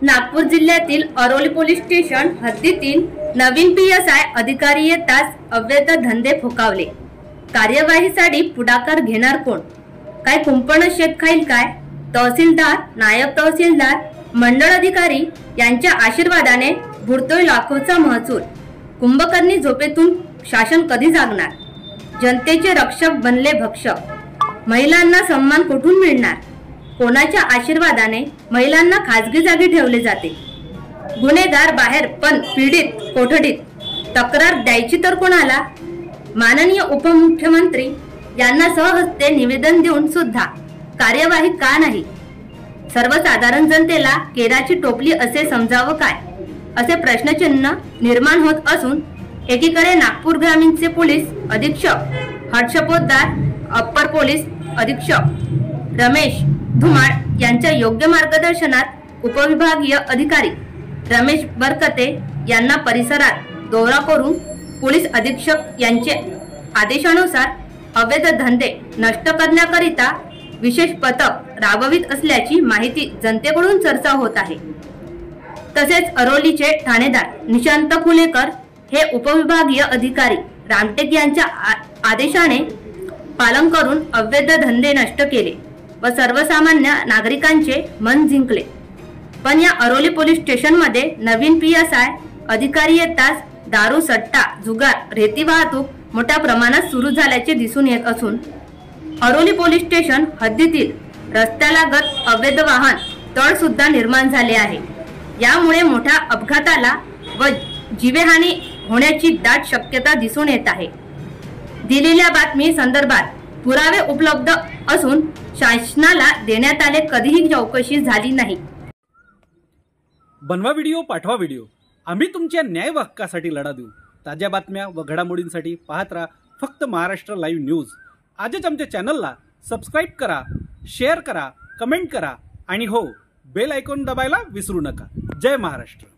नागपूर जिल्ह्यातील Aroli police station हद्दीतील नवीन PSI अधिकारी येताच अवैध धंदे फोकावले। कार्यवाहीसाठी पुढाकार घेणार कोण? काय कुंपण शेत खाईल काय? तहसीलदार, नायब तहसीलदार, मंडळ अधिकारी यांच्या आशीर्वादाने बुडतोय लाखोचा महसूल। कुंभकर्णी झोपेतून शासन कधी जागणार? जनतेचे रक्षक बनले भक्षक। महिलांना सन्मान कुठून मिळणार? कोणाच्या आशीर्वादाने महिलांना खासगी जागी ठेवले जाते? गुन्हेगार बाहेर पण पीडित कोठडीत। तक्रार द्यायची तर कोणाला? माननीय उपमुख्यमंत्री यांना सहहस्ते निवेदन देऊन सुद्धा कार्यवाही का नाही? सर्वसाधारण जनतेला केराची टोपली असे समजावं काय, असे प्रश्नचिन्ह निर्माण होत असून एकीकडे नागपूर ग्रामीणचे पोलीस अधीक्षक हर्ष पोद्दार, अप्पर पोलीस अधीक्षक रमेश धुमाळ यांच्या योग्य मार्गदर्शनात उपविभागीय अधिकारी रमेश बरकते यांना परिसरात दौरा करून पोलीस अधीक्षक यांचे आदेशानुसार अवैध धंदे नष्ट करण्याकरिता विशेष पथक राबवित असल्याची माहिती जनतेकडून चर्चा होत आहे। तसेच अरोलीचे ठाणेदार निशांत पुणेकर हे उपविभागीय अधिकारी रामटेक यांच्या आदेशाने पालन करून अवैध धंदे नष्ट केले व सर्वसामान्य नागरिकांचे मन जिंकले। पण या अरोली पोलीस स्टेशन मध्ये नवीन PSI अधिकारी येताच दारू, सट्टा, जुगार, रेती वाहतूक मोठ्या प्रमाणात सुरू झाल्याचे दिसून येत असून अरोली पोलीस स्टेशन हद्दीतील रस्त्यालगत अवैध वाहन तळ सुद्धा निर्माण झाले आहे। यामुळे मोठ्या अपघाताला व जीवहानी होण्याची दाट शक्यता दिसून येत आहे। दिलेल्या बातमी संदर्भात पुरावे उपलब्ध असून शासनाला देण्यात आले कधीही चौकशी झाली नाही। बनवा व्हिडिओ, पाठवा व्हिडिओ, आम्ही तुमच्या न्याय हक्कासाठी लढा देऊ। ताज्या बातम्या व घडामोडींसाठी पाहत राहा फक्त महाराष्ट्र लाईव्ह न्यूज। आजच आमच्या चॅनलला सबस्क्राईब करा, शेअर करा, कमेंट करा आणि हो, बेल आयकॉन दबायला विसरू नका। जय महाराष्ट्र।